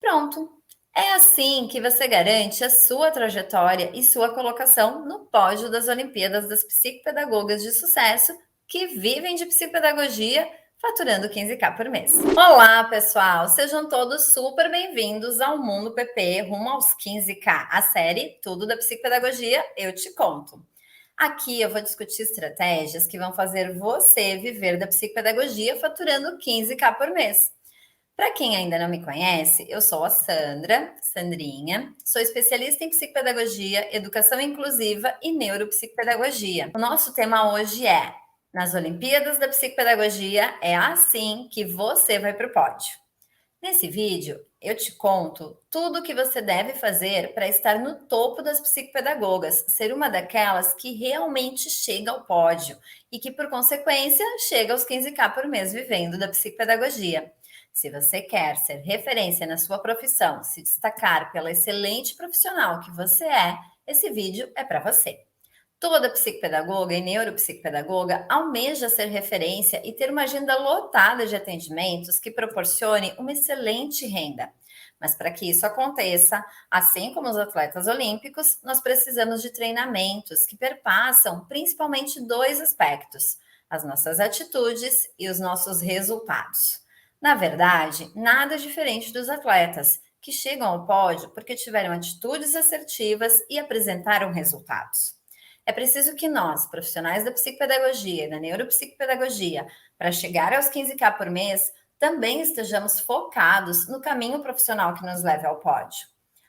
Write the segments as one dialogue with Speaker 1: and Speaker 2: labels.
Speaker 1: pronto. É assim que você garante a sua trajetória e sua colocação no pódio das Olimpíadas das Psicopedagogas de Sucesso que vivem de psicopedagogia, faturando 15K por mês. Olá, pessoal! Sejam todos super bem-vindos ao Mundo PP rumo aos 15K, a série Tudo da Psicopedagogia Eu Te Conto. Aqui eu vou discutir estratégias que vão fazer você viver da psicopedagogia faturando 15K por mês. Para quem ainda não me conhece, eu sou a Sandrinha, sou especialista em psicopedagogia, educação inclusiva e neuropsicopedagogia. O nosso tema hoje é: nas Olimpíadas da Psicopedagogia, é assim que você vai para o pódio. Nesse vídeo, eu te conto tudo o que você deve fazer para estar no topo das psicopedagogas, ser uma daquelas que realmente chega ao pódio e que, por consequência, chega aos 15K por mês vivendo da psicopedagogia. Se você quer ser referência na sua profissão, se destacar pela excelente profissional que você é, esse vídeo é para você. Toda psicopedagoga e neuropsicopedagoga almeja ser referência e ter uma agenda lotada de atendimentos que proporcione uma excelente renda. Mas para que isso aconteça, assim como os atletas olímpicos, nós precisamos de treinamentos que perpassam principalmente dois aspectos: as nossas atitudes e os nossos resultados. Na verdade, nada diferente dos atletas, que chegam ao pódio porque tiveram atitudes assertivas e apresentaram resultados. É preciso que nós, profissionais da psicopedagogia e da neuropsicopedagogia, para chegar aos 15K por mês, também estejamos focados no caminho profissional que nos leve ao pódio.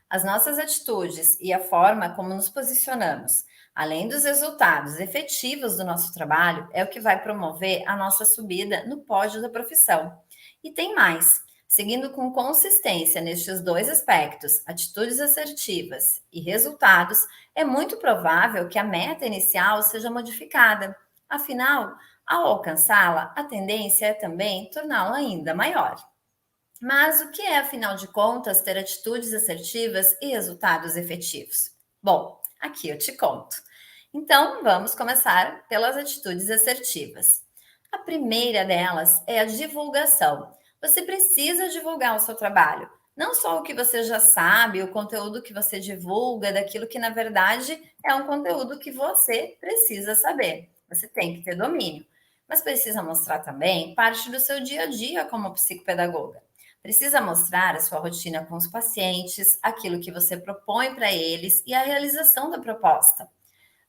Speaker 1: As nossas atitudes e a forma como nos posicionamos, além dos resultados efetivos do nosso trabalho, é o que vai promover a nossa subida no pódio da profissão. E tem mais. Seguindo com consistência nestes dois aspectos, atitudes assertivas e resultados, é muito provável que a meta inicial seja modificada. Afinal, ao alcançá-la, a tendência é também torná-la ainda maior. Mas o que é, afinal de contas, ter atitudes assertivas e resultados efetivos? Bom, aqui eu te conto. Então, vamos começar pelas atitudes assertivas. A primeira delas é a divulgação. Você precisa divulgar o seu trabalho. Não só o que você já sabe, o conteúdo que você divulga, daquilo que na verdade é um conteúdo que você precisa saber. Você tem que ter domínio. Mas precisa mostrar também parte do seu dia a dia como psicopedagoga. Precisa mostrar a sua rotina com os pacientes, aquilo que você propõe para eles e a realização da proposta.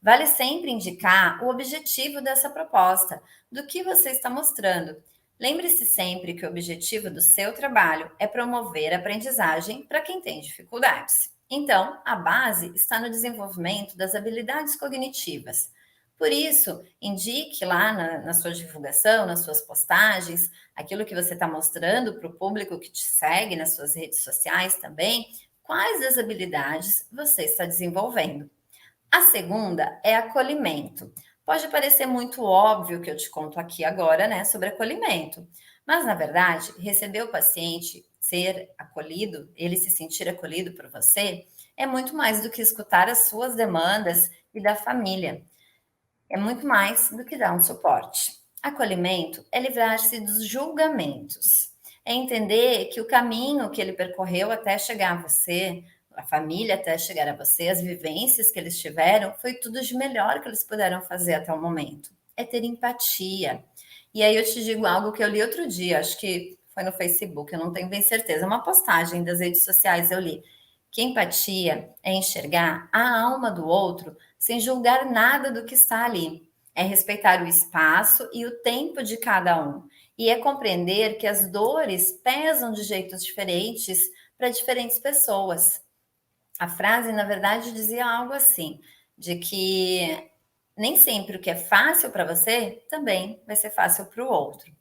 Speaker 1: Vale sempre indicar o objetivo dessa proposta, do que você está mostrando. Lembre-se sempre que o objetivo do seu trabalho é promover a aprendizagem para quem tem dificuldades. Então, a base está no desenvolvimento das habilidades cognitivas. Por isso, indique lá na sua divulgação, nas suas postagens, aquilo que você está mostrando para o público que te segue nas suas redes sociais também, quais das habilidades você está desenvolvendo. A segunda é acolhimento. Pode parecer muito óbvio o que eu te conto aqui agora, né, sobre acolhimento, mas na verdade, receber o paciente, ser acolhido, ele se sentir acolhido por você, é muito mais do que escutar as suas demandas e da família. É muito mais do que dar um suporte. Acolhimento é livrar-se dos julgamentos. É entender que o caminho que ele percorreu até chegar a você, a família até chegar a você, as vivências que eles tiveram, foi tudo de melhor que eles puderam fazer até o momento. É ter empatia. E aí eu te digo algo que eu li outro dia, acho que foi no Facebook, eu não tenho bem certeza, uma postagem das redes sociais eu li. Que empatia é enxergar a alma do outro sem julgar nada do que está ali. É respeitar o espaço e o tempo de cada um. E é compreender que as dores pesam de jeitos diferentes para diferentes pessoas. A frase, na verdade, dizia algo assim, de que nem sempre o que é fácil para você também vai ser fácil para o outro.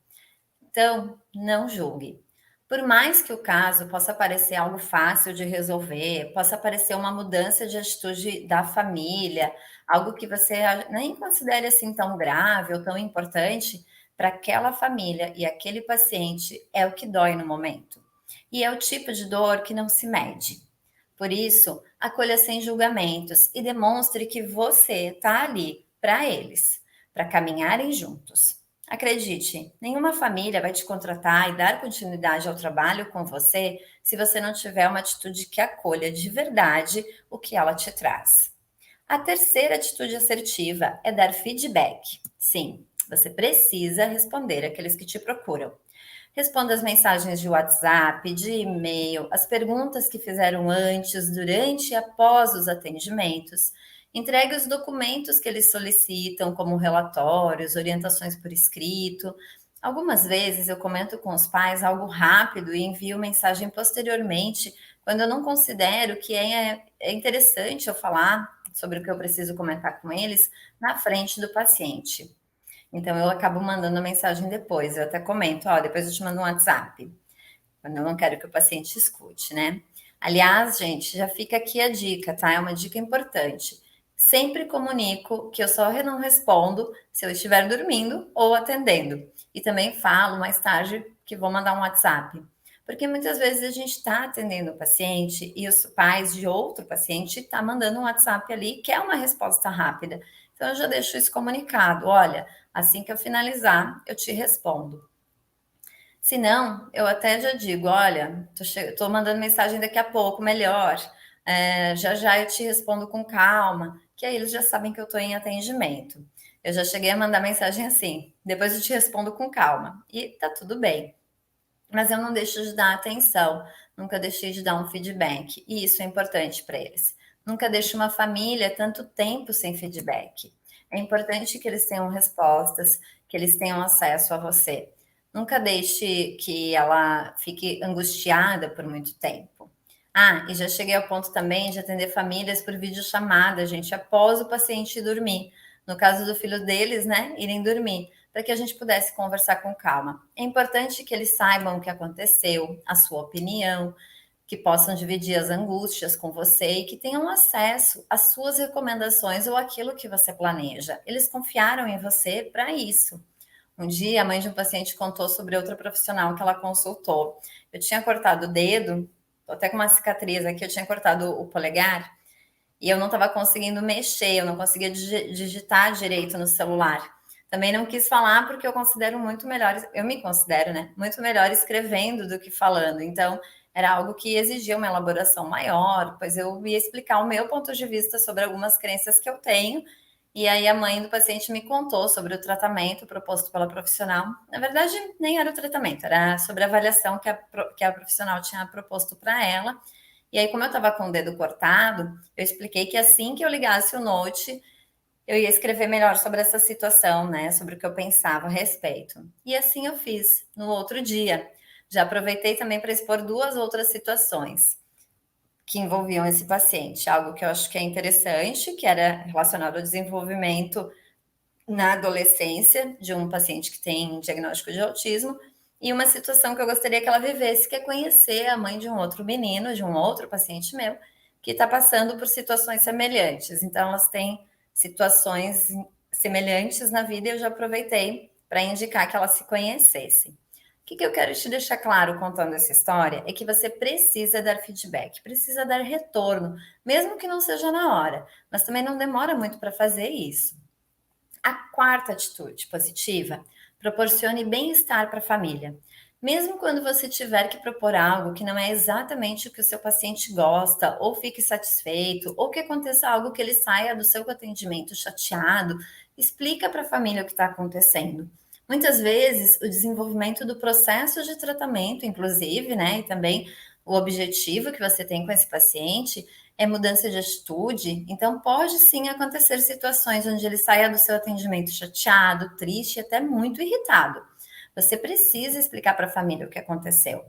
Speaker 1: Então, não julgue. Por mais que o caso possa parecer algo fácil de resolver, possa parecer uma mudança de atitude da família, algo que você nem considere assim tão grave ou tão importante, para aquela família e aquele paciente é o que dói no momento. E é o tipo de dor que não se mede. Por isso, acolha sem julgamentos e demonstre que você está ali para eles, para caminharem juntos. Acredite, nenhuma família vai te contratar e dar continuidade ao trabalho com você se você não tiver uma atitude que acolha de verdade o que ela te traz. A terceira atitude assertiva é dar feedback. Sim, você precisa responder àqueles que te procuram. Responda as mensagens de WhatsApp, de e-mail, as perguntas que fizeram antes, durante e após os atendimentos. Entregue os documentos que eles solicitam, como relatórios, orientações por escrito. Algumas vezes eu comento com os pais algo rápido e envio mensagem posteriormente, quando eu não considero que é interessante eu falar sobre o que eu preciso comentar com eles na frente do paciente. Então eu acabo mandando mensagem depois, eu até comento, ó, depois eu te mando um WhatsApp, quando eu não quero que o paciente escute, né? Aliás, gente, já fica aqui a dica, tá? É uma dica importante. Sempre comunico que eu só não respondo se eu estiver dormindo ou atendendo. E também falo mais tarde que vou mandar um WhatsApp. Porque muitas vezes a gente está atendendo o paciente e os pais de outro paciente tá mandando um WhatsApp ali, que é uma resposta rápida. Então eu já deixo isso comunicado. Olha, assim que eu finalizar, eu te respondo. Se não, eu até já digo: olha, tô mandando mensagem daqui a pouco, melhor. Já já eu te respondo com calma, que aí eles já sabem que eu estou em atendimento. Eu já cheguei a mandar mensagem assim, depois eu te respondo com calma. E tá tudo bem. Mas eu não deixo de dar atenção, nunca deixei de dar um feedback. E isso é importante para eles. Nunca deixo uma família tanto tempo sem feedback. É importante que eles tenham respostas, que eles tenham acesso a você. Nunca deixe que ela fique angustiada por muito tempo. Ah, e já cheguei ao ponto também de atender famílias por videochamada, gente, após o paciente dormir. No caso do filho deles, né, irem dormir, para que a gente pudesse conversar com calma. É importante que eles saibam o que aconteceu, a sua opinião, que possam dividir as angústias com você e que tenham acesso às suas recomendações ou aquilo que você planeja. Eles confiaram em você para isso. Um dia, a mãe de um paciente contou sobre outra profissional que ela consultou. Eu tinha cortado o dedo, tô até com uma cicatriz aqui, eu tinha cortado o polegar e eu não estava conseguindo mexer, eu não conseguia digitar direito no celular. Também não quis falar porque eu considero muito melhor, eu me considero, né, muito melhor escrevendo do que falando. Então, era algo que exigia uma elaboração maior, pois eu ia explicar o meu ponto de vista sobre algumas crenças que eu tenho. E aí a mãe do paciente me contou sobre o tratamento proposto pela profissional. Na verdade, nem era o tratamento, era sobre a avaliação que a profissional tinha proposto para ela. E aí, como eu estava com o dedo cortado, eu expliquei que assim que eu ligasse o note, eu ia escrever melhor sobre essa situação, né? Sobre o que eu pensava a respeito. E assim eu fiz no outro dia. Já aproveitei também para expor duas outras situações que envolviam esse paciente. Algo que eu acho que é interessante, que era relacionado ao desenvolvimento na adolescência de um paciente que tem diagnóstico de autismo, e uma situação que eu gostaria que ela vivesse, que é conhecer a mãe de um outro menino, de um outro paciente meu, que está passando por situações semelhantes. Então, elas têm situações semelhantes na vida e eu já aproveitei para indicar que elas se conhecessem. O que eu quero te deixar claro contando essa história é que você precisa dar feedback, precisa dar retorno, mesmo que não seja na hora, mas também não demora muito para fazer isso. A quarta atitude positiva, proporcione bem-estar para a família. Mesmo quando você tiver que propor algo que não é exatamente o que o seu paciente gosta, ou fique satisfeito, ou que aconteça algo que ele saia do seu atendimento chateado, explica para a família o que está acontecendo. Muitas vezes, o desenvolvimento do processo de tratamento, inclusive, né, e também o objetivo que você tem com esse paciente, é mudança de atitude, então pode sim acontecer situações onde ele saia do seu atendimento chateado, triste e até muito irritado. Você precisa explicar para a família o que aconteceu.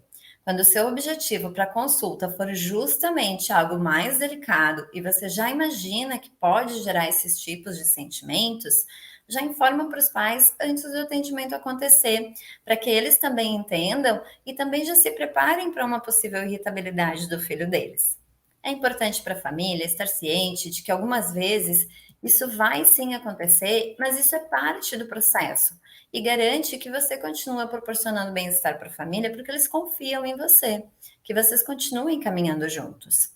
Speaker 1: Quando o seu objetivo para a consulta for justamente algo mais delicado e você já imagina que pode gerar esses tipos de sentimentos, já informa para os pais antes do atendimento acontecer, para que eles também entendam e também já se preparem para uma possível irritabilidade do filho deles. É importante para a família estar ciente de que algumas vezes isso vai sim acontecer, mas isso é parte do processo e garante que você continua proporcionando bem-estar para a família porque eles confiam em você, que vocês continuem caminhando juntos.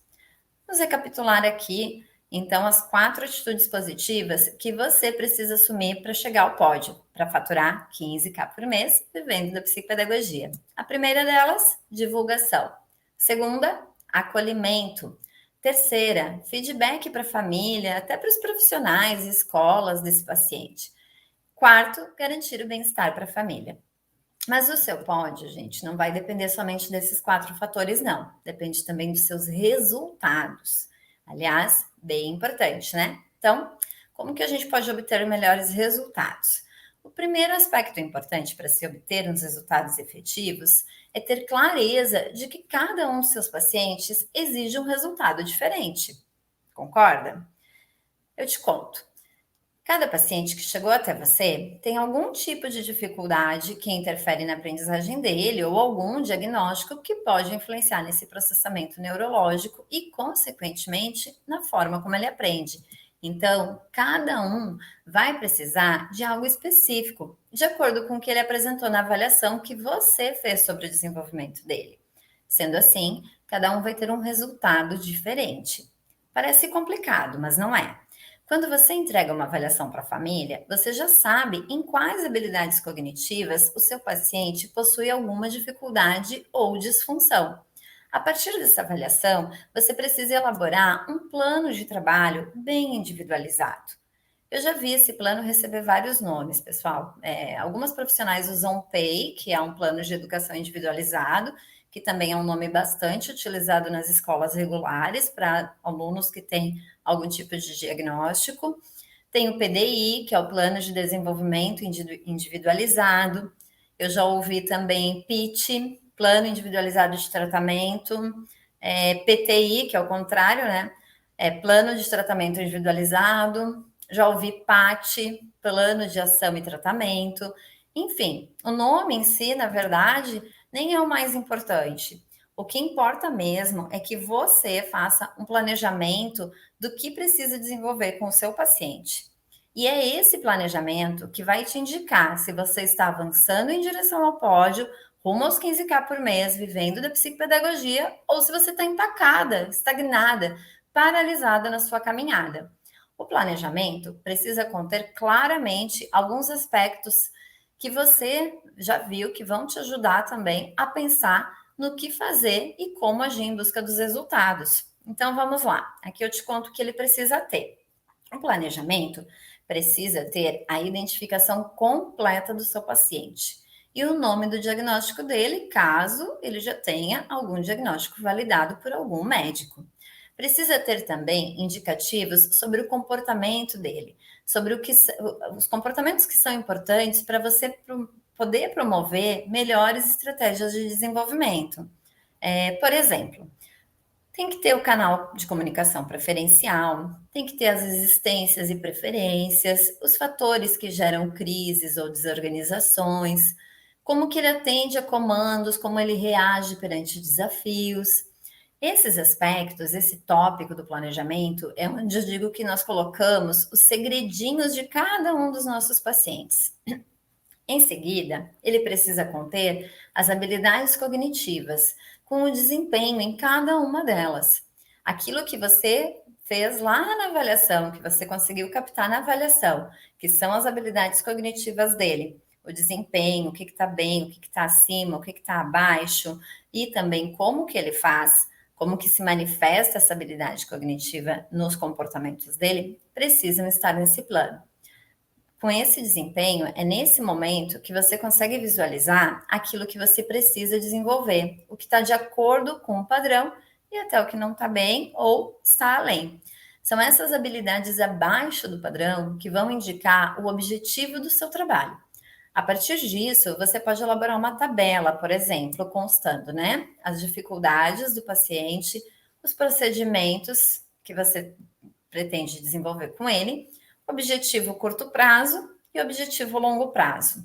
Speaker 1: Vamos recapitular aqui Então, as 4 atitudes positivas que você precisa assumir para chegar ao pódio, para faturar 15K por mês vivendo da psicopedagogia. A primeira delas, divulgação. Segunda, acolhimento. Terceira, feedback para a família, até para os profissionais e escolas desse paciente. Quarto, garantir o bem-estar para a família. Mas o seu pódio, gente, não vai depender somente desses 4 fatores, não. Depende também dos seus resultados. Aliás, bem importante, né? Então, como que a gente pode obter melhores resultados? O primeiro aspecto importante para se obter uns resultados efetivos é ter clareza de que cada um dos seus pacientes exige um resultado diferente. Concorda? Eu te conto. Cada paciente que chegou até você tem algum tipo de dificuldade que interfere na aprendizagem dele ou algum diagnóstico que pode influenciar nesse processamento neurológico e, consequentemente, na forma como ele aprende. Então, cada um vai precisar de algo específico, de acordo com o que ele apresentou na avaliação que você fez sobre o desenvolvimento dele. Sendo assim, cada um vai ter um resultado diferente. Parece complicado, mas não é. Quando você entrega uma avaliação para a família, você já sabe em quais habilidades cognitivas o seu paciente possui alguma dificuldade ou disfunção. A partir dessa avaliação, você precisa elaborar um plano de trabalho bem individualizado. Eu já vi esse plano receber vários nomes, pessoal. Algumas profissionais usam o PEI, que é um plano de educação individualizado, que também é um nome bastante utilizado nas escolas regulares para alunos que têm algum tipo de diagnóstico. Tem o PDI, que é o Plano de Desenvolvimento Individualizado. Eu já ouvi também PIT, Plano Individualizado de Tratamento. PTI, que é o contrário, né? Plano de Tratamento Individualizado. Já ouvi PAT, Plano de Ação e Tratamento. Enfim, o nome em si, na verdade, nem é o mais importante. O que importa mesmo é que você faça um planejamento do que precisa desenvolver com o seu paciente. E é esse planejamento que vai te indicar se você está avançando em direção ao pódio, rumo aos 15K por mês, vivendo da psicopedagogia, ou se você está empacada, estagnada, paralisada na sua caminhada. O planejamento precisa conter claramente alguns aspectos que você já viu que vão te ajudar também a pensar no que fazer e como agir em busca dos resultados. Então vamos lá, aqui eu te conto o que ele precisa ter. O planejamento precisa ter a identificação completa do seu paciente e o nome do diagnóstico dele, caso ele já tenha algum diagnóstico validado por algum médico. Precisa ter também indicativos sobre o comportamento dele, sobre os comportamentos que são importantes para você poder promover melhores estratégias de desenvolvimento. Por exemplo, tem que ter o canal de comunicação preferencial, tem que ter as existências e preferências, os fatores que geram crises ou desorganizações, como que ele atende a comandos, como ele reage perante desafios. Esses aspectos, esse tópico do planejamento, é onde eu digo que nós colocamos os segredinhos de cada um dos nossos pacientes. Em seguida, ele precisa conter as habilidades cognitivas, com o desempenho em cada uma delas. Aquilo que você fez lá na avaliação, que você conseguiu captar na avaliação, que são as habilidades cognitivas dele, o desempenho, o que está bem, o que está acima, o que está abaixo, e também como que ele faz, como que se manifesta essa habilidade cognitiva nos comportamentos dele, precisam estar nesse plano. Com esse desempenho, é nesse momento que você consegue visualizar aquilo que você precisa desenvolver, o que está de acordo com o padrão e até o que não está bem ou está além. São essas habilidades abaixo do padrão que vão indicar o objetivo do seu trabalho. A partir disso, você pode elaborar uma tabela, por exemplo, constando, né, as dificuldades do paciente, os procedimentos que você pretende desenvolver com ele, objetivo curto prazo e objetivo longo prazo.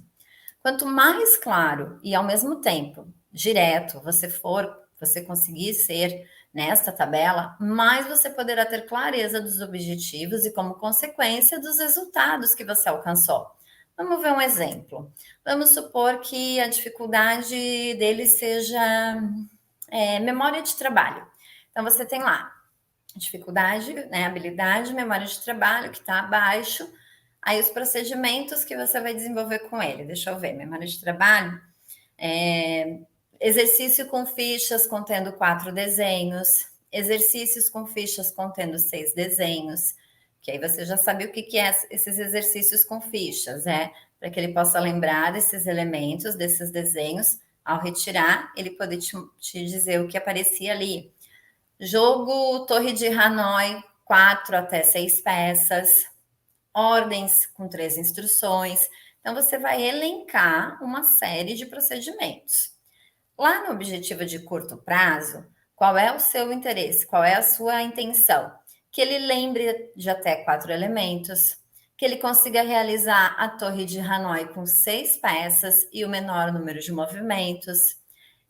Speaker 1: Quanto mais claro e ao mesmo tempo direto você conseguir ser nesta tabela, mais você poderá ter clareza dos objetivos e, como consequência, dos resultados que você alcançou. Vamos ver um exemplo. Vamos supor que a dificuldade dele seja memória de trabalho. Então, você tem lá dificuldade, né, habilidade, memória de trabalho, que está abaixo. Aí os procedimentos que você vai desenvolver com ele. Deixa eu ver, memória de trabalho. Exercício com fichas contendo 4 desenhos, exercícios com fichas contendo 6 desenhos, que aí você já sabe o que é esses exercícios com fichas, para que ele possa lembrar desses elementos, desses desenhos, ao retirar, ele poder te dizer o que aparecia ali. Jogo Torre de Hanoi, 4 até 6 peças, ordens com 3 instruções. Então, você vai elencar uma série de procedimentos. Lá no objetivo de curto prazo, qual é o seu interesse? Qual é a sua intenção? Que ele lembre de até 4 elementos, que ele consiga realizar a Torre de Hanoi com 6 peças e o menor número de movimentos,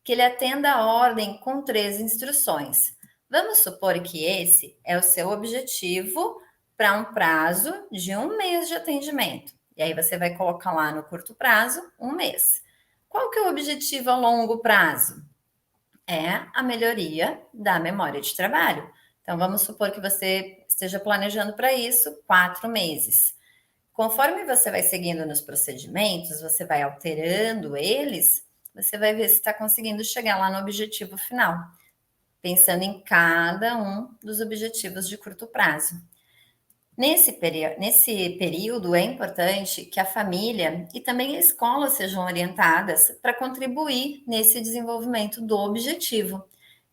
Speaker 1: que ele atenda a ordem com 3 instruções. Vamos supor que esse é o seu objetivo para um prazo de 1 mês de atendimento. E aí você vai colocar lá no curto prazo, 1 mês. Qual que é o objetivo a longo prazo? É a melhoria da memória de trabalho. Então, vamos supor que você esteja planejando para isso 4 meses. Conforme você vai seguindo nos procedimentos, você vai alterando eles, você vai ver se está conseguindo chegar lá no objetivo final, pensando em cada um dos objetivos de curto prazo. Nesse período, é importante que a família e também a escola sejam orientadas para contribuir nesse desenvolvimento do objetivo.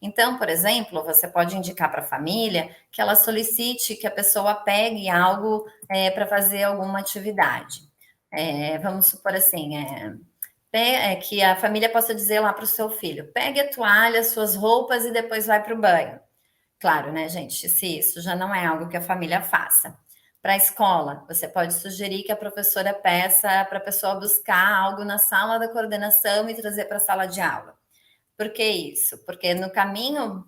Speaker 1: Então, por exemplo, você pode indicar para a família que ela solicite que a pessoa pegue algo para fazer alguma atividade. Vamos supor assim, que a família possa dizer lá para o seu filho: pegue a toalha, suas roupas e depois vai para o banho. Claro, né, gente? Se isso já não é algo que a família faça. Para a escola, você pode sugerir que a professora peça para a pessoa buscar algo na sala da coordenação e trazer para a sala de aula. Por que isso? Porque no caminho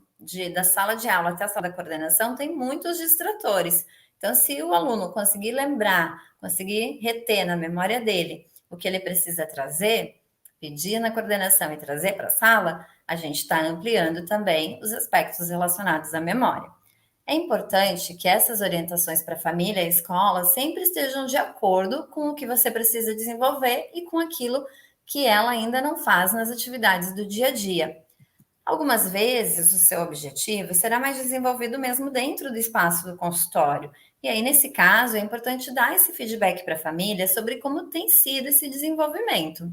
Speaker 1: da sala de aula até a sala da coordenação tem muitos distratores. Então, se o aluno conseguir lembrar, conseguir reter na memória dele o que ele precisa trazer, pedir na coordenação e trazer para a sala, a gente está ampliando também os aspectos relacionados à memória. É importante que essas orientações para a família e a escola sempre estejam de acordo com o que você precisa desenvolver e com aquilo que ela ainda não faz nas atividades do dia a dia. Algumas vezes o seu objetivo será mais desenvolvido mesmo dentro do espaço do consultório. E aí, nesse caso, é importante dar esse feedback para a família sobre como tem sido esse desenvolvimento.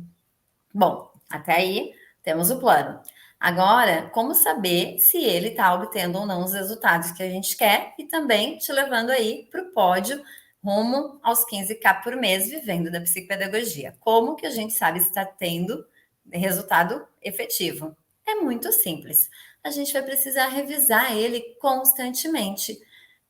Speaker 1: Bom, até aí temos o plano. Agora, como saber se ele está obtendo ou não os resultados que a gente quer e também te levando aí para o pódio rumo aos 15K por mês vivendo da psicopedagogia. Como que a gente sabe se está tendo resultado efetivo? É muito simples. A gente vai precisar revisar ele constantemente.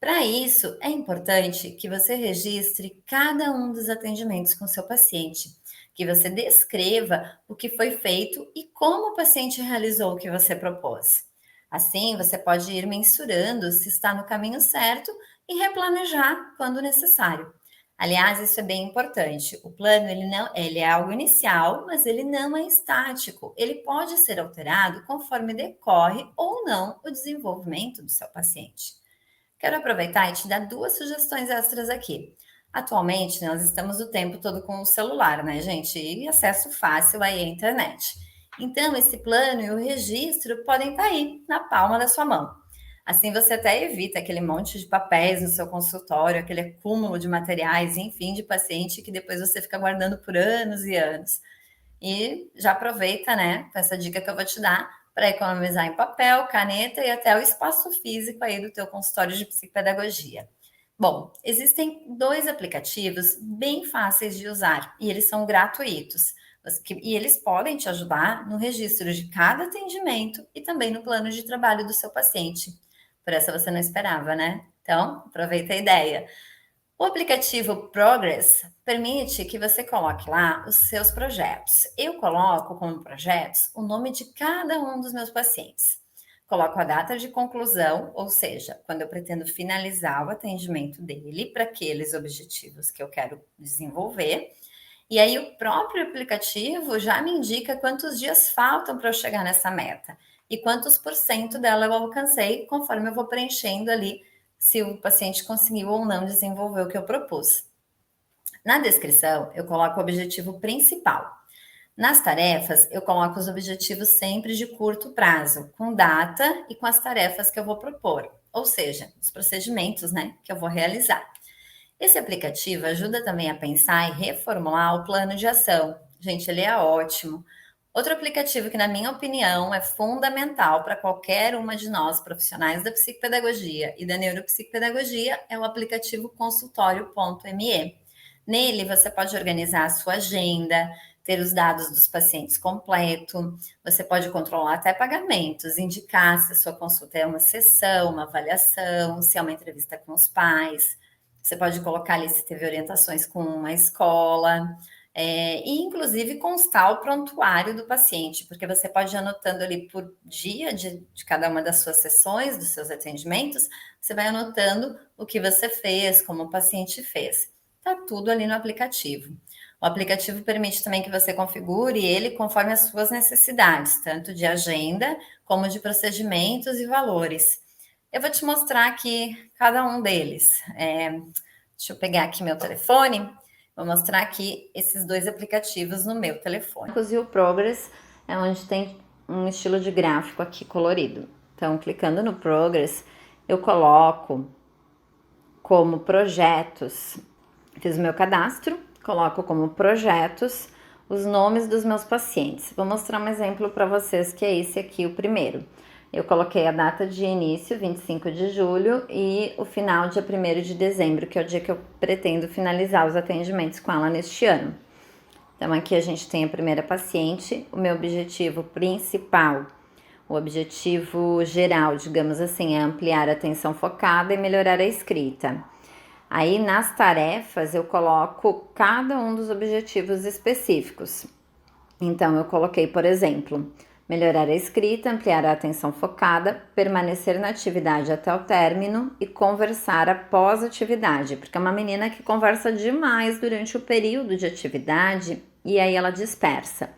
Speaker 1: Para isso, é importante que você registre cada um dos atendimentos com seu paciente, que você descreva o que foi feito e como o paciente realizou o que você propôs. Assim, você pode ir mensurando se está no caminho certo e replanejar quando necessário. Aliás, isso é bem importante. O plano ele é algo inicial, mas ele não é estático. Ele pode ser alterado conforme decorre ou não o desenvolvimento do seu paciente. Quero aproveitar e te dar 2 sugestões extras aqui. Atualmente, nós estamos o tempo todo com o celular, né, gente? E acesso fácil aí à internet. Então, esse plano e o registro podem estar aí, na palma da sua mão. Assim, você até evita aquele monte de papéis no seu consultório, aquele acúmulo de materiais, enfim, de paciente que depois você fica guardando por anos e anos. E já aproveita, né, com essa dica que eu vou te dar, para economizar em papel, caneta e até o espaço físico aí do teu consultório de psicopedagogia. Bom, existem 2 aplicativos bem fáceis de usar e eles são gratuitos. E eles podem te ajudar no registro de cada atendimento e também no plano de trabalho do seu paciente. Por essa você não esperava, né? Então, aproveita a ideia. O aplicativo Progress permite que você coloque lá os seus projetos. Eu coloco como projetos o nome de cada um dos meus pacientes. Coloco a data de conclusão, ou seja, quando eu pretendo finalizar o atendimento dele para aqueles objetivos que eu quero desenvolver. E aí o próprio aplicativo já me indica quantos dias faltam para eu chegar nessa meta. e quantos por cento dela eu alcancei, conforme eu vou preenchendo ali se o paciente conseguiu ou não desenvolver o que eu propus. Na descrição, eu coloco o objetivo principal. Nas tarefas, eu coloco os objetivos sempre de curto prazo, com data e com as tarefas que eu vou propor, ou seja, os procedimentos, né, que eu vou realizar. Esse aplicativo ajuda também a pensar e reformular o plano de ação. Gente, ele é ótimo. Outro aplicativo que, na minha opinião, é fundamental para qualquer uma de nós, profissionais da psicopedagogia e da neuropsicopedagogia, é o aplicativo consultório.me. Nele, você pode organizar a sua agenda, ter os dados dos pacientes completo, você pode controlar até pagamentos, indicar se a sua consulta é uma sessão, uma avaliação, se é uma entrevista com os pais. Você pode colocar ali se teve orientações com uma escola, e inclusive constar o prontuário do paciente, porque você pode ir anotando ali por dia de cada uma das suas sessões, dos seus atendimentos, você vai anotando o que você fez, como o paciente fez. Tá tudo ali no aplicativo. O aplicativo permite também que você configure ele conforme as suas necessidades, tanto de agenda como de procedimentos e valores. Eu vou te mostrar aqui cada um deles. Deixa eu pegar aqui meu telefone, vou mostrar aqui esses dois aplicativos no meu telefone. E o Progress é onde tem um estilo de gráfico aqui colorido. Então, clicando no Progress, eu coloco como projetos, fiz o meu cadastro, coloco como projetos os nomes dos meus pacientes. Vou mostrar um exemplo para vocês, que é esse aqui, o primeiro. Eu coloquei a data de início, 25 de julho, e o final, dia 1º de dezembro, que é o dia que eu pretendo finalizar os atendimentos com ela neste ano. Então, aqui a gente tem a primeira paciente, o meu objetivo principal, o objetivo geral, digamos assim, é ampliar a atenção focada e melhorar a escrita. Aí, nas tarefas, eu coloco cada um dos objetivos específicos. Então, eu coloquei, por exemplo, melhorar a escrita, ampliar a atenção focada, permanecer na atividade até o término e conversar após a atividade, porque é uma menina que conversa demais durante o período de atividade e aí ela dispersa.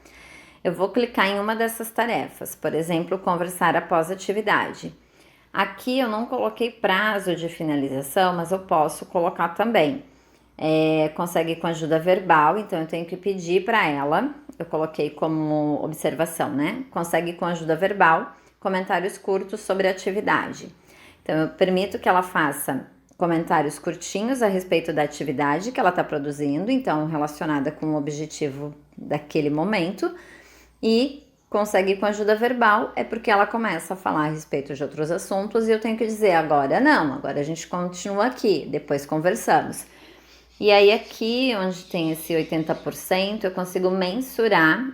Speaker 1: Eu vou clicar em uma dessas tarefas, por exemplo, conversar após a atividade. Aqui eu não coloquei prazo de finalização, mas eu posso colocar também. Consegue com ajuda verbal, então eu tenho que pedir para ela, eu coloquei como observação, né? Consegue com ajuda verbal, comentários curtos sobre a atividade. Então eu permito que ela faça comentários curtinhos a respeito da atividade que ela está produzindo, então relacionada com o objetivo daquele momento, e consegue com ajuda verbal é porque ela começa a falar a respeito de outros assuntos e eu tenho que dizer agora não, agora a gente continua aqui, depois conversamos. E aí aqui, onde tem esse 80%, eu consigo mensurar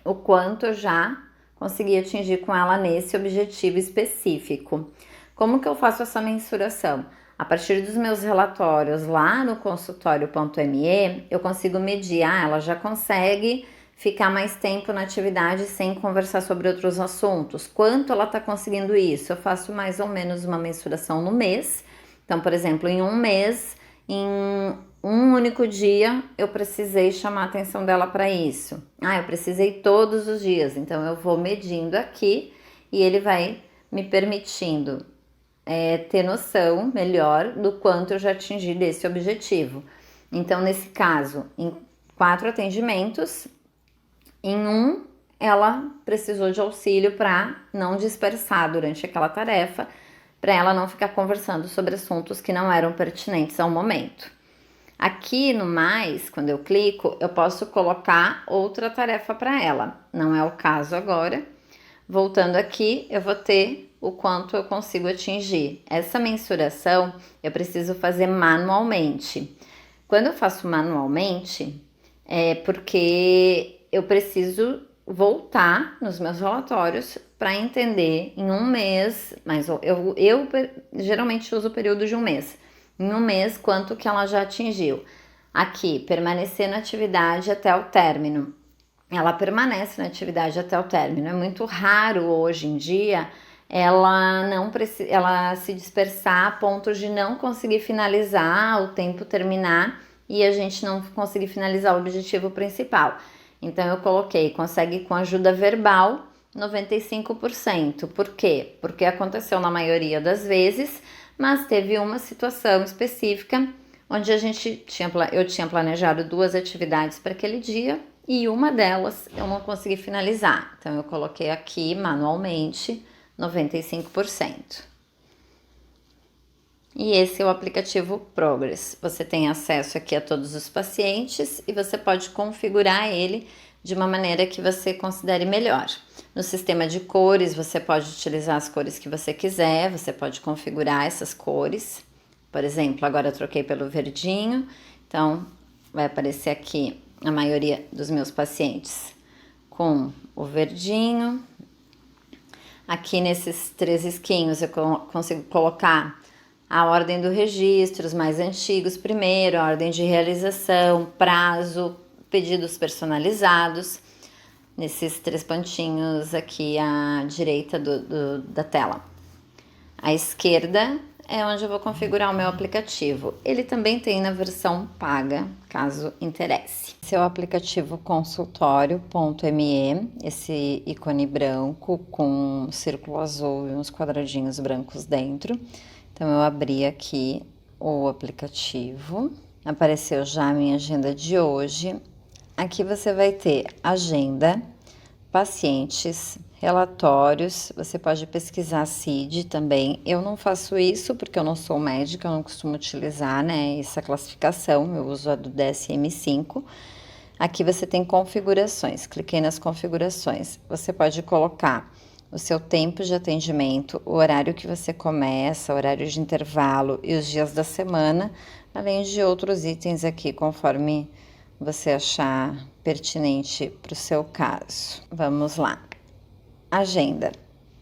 Speaker 1: o quanto eu já consegui atingir com ela nesse objetivo específico. Como que eu faço essa mensuração? A partir dos meus relatórios lá no consultório.me, eu consigo medir, ela já consegue ficar mais tempo na atividade sem conversar sobre outros assuntos. Quanto ela está conseguindo isso? Eu faço mais ou menos uma mensuração no mês. Então, por exemplo, em um mês, em um único dia, eu precisei chamar a atenção dela para isso. Eu precisei todos os dias. Então, eu vou medindo aqui e ele vai me permitindo ter noção melhor do quanto eu já atingi desse objetivo. Então, nesse caso, em 4 atendimentos, em um, ela precisou de auxílio para não dispersar durante aquela tarefa, para ela não ficar conversando sobre assuntos que não eram pertinentes ao momento. Aqui no mais, quando eu clico, eu posso colocar outra tarefa para ela. Não é o caso agora. Voltando aqui, eu vou ter o quanto eu consigo atingir. Essa mensuração eu preciso fazer manualmente. Quando eu faço manualmente, é porque eu preciso voltar nos meus relatórios para entender em um mês, mas eu geralmente uso o período de um mês. Em um mês, quanto que ela já atingiu. Aqui, permanecer na atividade até o término. Ela permanece na atividade até o término. É muito raro hoje em dia ela se dispersar a ponto de não conseguir finalizar, o tempo terminar e a gente não conseguir finalizar o objetivo principal. Então eu coloquei, consegue com ajuda verbal 95%. Por quê? Porque aconteceu na maioria das vezes, mas teve uma situação específica onde eu tinha planejado 2 atividades para aquele dia e uma delas eu não consegui finalizar. Então eu coloquei aqui manualmente 95%. E esse é o aplicativo Progress. Você tem acesso aqui a todos os pacientes e você pode configurar ele de uma maneira que você considere melhor. No sistema de cores, você pode utilizar as cores que você quiser, você pode configurar essas cores. Por exemplo, agora eu troquei pelo verdinho, então vai aparecer aqui a maioria dos meus pacientes com o verdinho. Aqui nesses 3 risquinhos eu consigo colocar a ordem do registro, os mais antigos primeiro, a ordem de realização, prazo, pedidos personalizados, nesses 3 pontinhos aqui à direita da tela. À esquerda é onde eu vou configurar o meu aplicativo. Ele também tem na versão paga, caso interesse. Esse é o aplicativo consultório.me, esse ícone branco com um círculo azul e uns quadradinhos brancos dentro. Então, eu abri aqui o aplicativo, apareceu já a minha agenda de hoje. Aqui você vai ter agenda, pacientes, relatórios, você pode pesquisar CID também. Eu não faço isso porque eu não sou médica, eu não costumo utilizar, né, essa classificação, eu uso a do DSM-5. Aqui você tem configurações, cliquei nas configurações. Você pode colocar o seu tempo de atendimento, o horário que você começa, o horário de intervalo e os dias da semana, além de outros itens aqui, conforme você achar pertinente para o seu caso. Vamos lá. Agenda.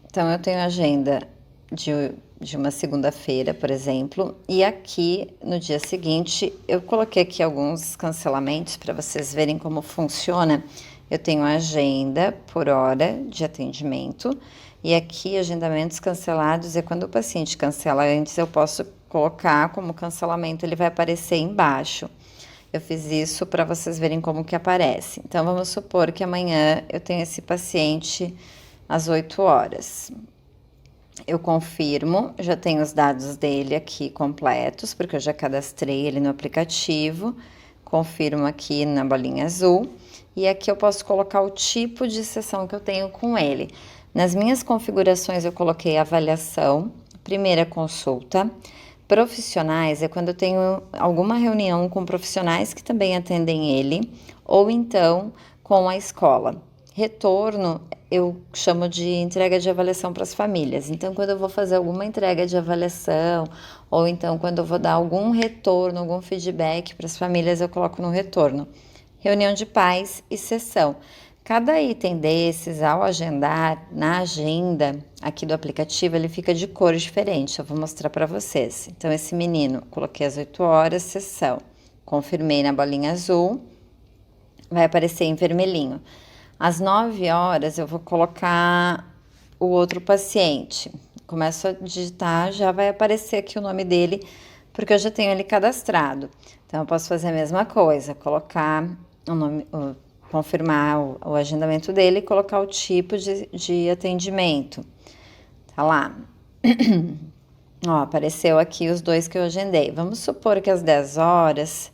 Speaker 1: Então, eu tenho agenda de uma segunda-feira, por exemplo, e aqui no dia seguinte eu coloquei aqui alguns cancelamentos para vocês verem como funciona. Eu tenho a agenda por hora de atendimento e aqui agendamentos cancelados é quando o paciente cancela antes, eu posso colocar como cancelamento, ele vai aparecer embaixo. Eu fiz isso para vocês verem como que aparece. Então, vamos supor que amanhã eu tenho esse paciente às 8 horas. Eu confirmo, já tenho os dados dele aqui completos, porque eu já cadastrei ele no aplicativo. Confirmo aqui na bolinha azul. E aqui eu posso colocar o tipo de sessão que eu tenho com ele. Nas minhas configurações eu coloquei avaliação, primeira consulta. Profissionais é quando eu tenho alguma reunião com profissionais que também atendem ele, ou então com a escola. Retorno eu chamo de entrega de avaliação para as famílias. Então, quando eu vou fazer alguma entrega de avaliação, ou então quando eu vou dar algum retorno, algum feedback para as famílias, eu coloco no retorno. Reunião de pais e sessão. Cada item desses, ao agendar na agenda aqui do aplicativo, ele fica de cor diferente. Eu vou mostrar para vocês. Então, esse menino, coloquei às 8 horas, sessão. Confirmei na bolinha azul, vai aparecer em vermelhinho. Às 9 horas, eu vou colocar o outro paciente. Começo a digitar, já vai aparecer aqui o nome dele, porque eu já tenho ele cadastrado. Então, eu posso fazer a mesma coisa, colocar o nome, confirmar o agendamento dele e colocar o tipo de atendimento. Tá lá. Ó, apareceu aqui os 2 que eu agendei. Vamos supor que às 10 horas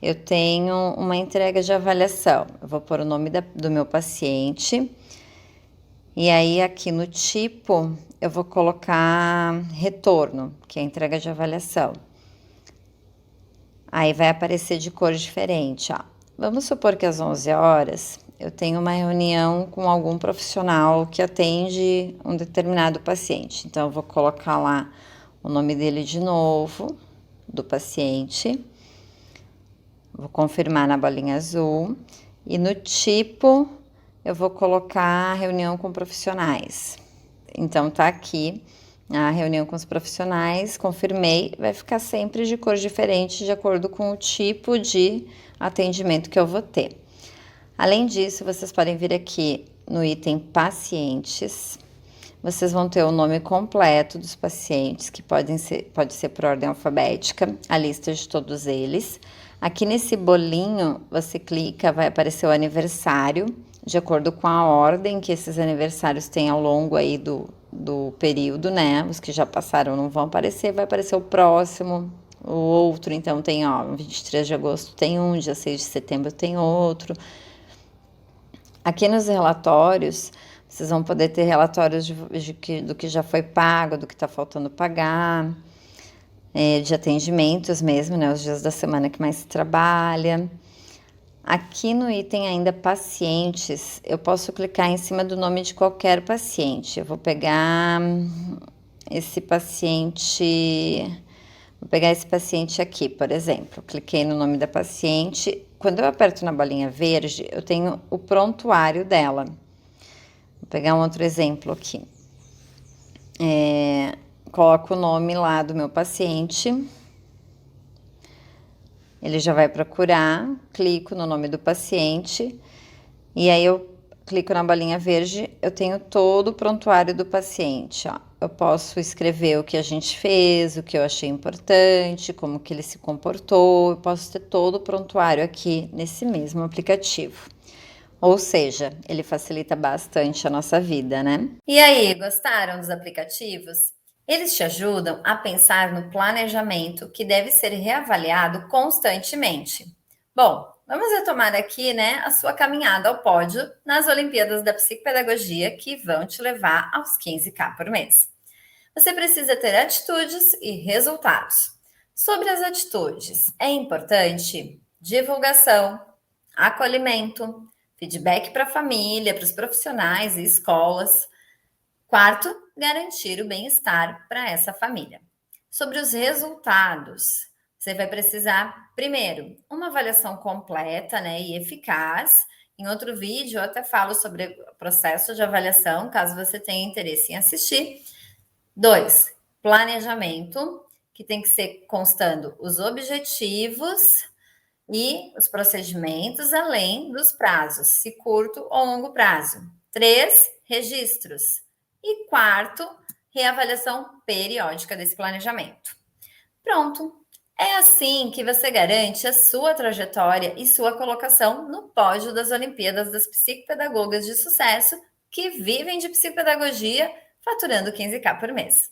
Speaker 1: eu tenho uma entrega de avaliação. Eu vou pôr o nome do meu paciente. E aí, aqui no tipo, eu vou colocar retorno, que é a entrega de avaliação. Aí vai aparecer de cor diferente, ó. Vamos supor que às 11 horas eu tenho uma reunião com algum profissional que atende um determinado paciente. Então, eu vou colocar lá o nome dele de novo, do paciente. Vou confirmar na bolinha azul. E no tipo, eu vou colocar reunião com profissionais. Então, tá aqui a reunião com os profissionais, confirmei, vai ficar sempre de cor diferente de acordo com o tipo de atendimento que eu vou ter. Além disso, vocês podem vir aqui no item pacientes, vocês vão ter o nome completo dos pacientes, que pode ser por ordem alfabética, a lista de todos eles. Aqui nesse bolinho, você clica, vai aparecer o aniversário,
Speaker 2: de acordo com a ordem que esses aniversários têm ao longo aí do período, né? Os que já passaram não vão aparecer, vai aparecer o próximo, o outro. Então tem, ó, 23 de agosto tem um, dia 6 de setembro tem outro. Aqui nos relatórios, vocês vão poder ter relatórios do que já foi pago, do que está faltando pagar, de atendimentos mesmo, né? Os dias da semana que mais se trabalha. Aqui no item ainda pacientes, eu posso clicar em cima do nome de qualquer paciente. Eu vou pegar esse paciente, aqui, por exemplo. Cliquei no nome da paciente. Quando eu aperto na bolinha verde, eu tenho o prontuário dela. Vou pegar um outro exemplo aqui. Coloco o nome lá do meu paciente. Ele já vai procurar, clico no nome do paciente e aí eu clico na bolinha verde, eu tenho todo o prontuário do paciente, ó. Eu posso escrever o que a gente fez, o que eu achei importante, como que ele se comportou, eu posso ter todo o prontuário aqui nesse mesmo aplicativo. Ou seja, ele facilita bastante a nossa vida, né?
Speaker 1: E aí, gostaram dos aplicativos? Eles te ajudam a pensar no planejamento que deve ser reavaliado constantemente. Bom, vamos retomar aqui, né, a sua caminhada ao pódio nas Olimpíadas da Psicopedagogia que vão te levar aos 15K por mês. Você precisa ter atitudes e resultados. Sobre as atitudes, é importante divulgação, acolhimento, feedback para a família, para os profissionais e escolas. Quarto, garantir o bem-estar para essa família. Sobre os resultados, você vai precisar, primeiro, uma avaliação completa, né, e eficaz. Em outro vídeo, eu até falo sobre o processo de avaliação, caso você tenha interesse em assistir. 2, planejamento, que tem que ser constando os objetivos e os procedimentos, além dos prazos, se curto ou longo prazo. 3, registros. E quarto, reavaliação periódica desse planejamento. Pronto. É assim que você garante a sua trajetória e sua colocação no pódio das Olimpíadas das Psicopedagogas de Sucesso que vivem de psicopedagogia, faturando 15K por mês.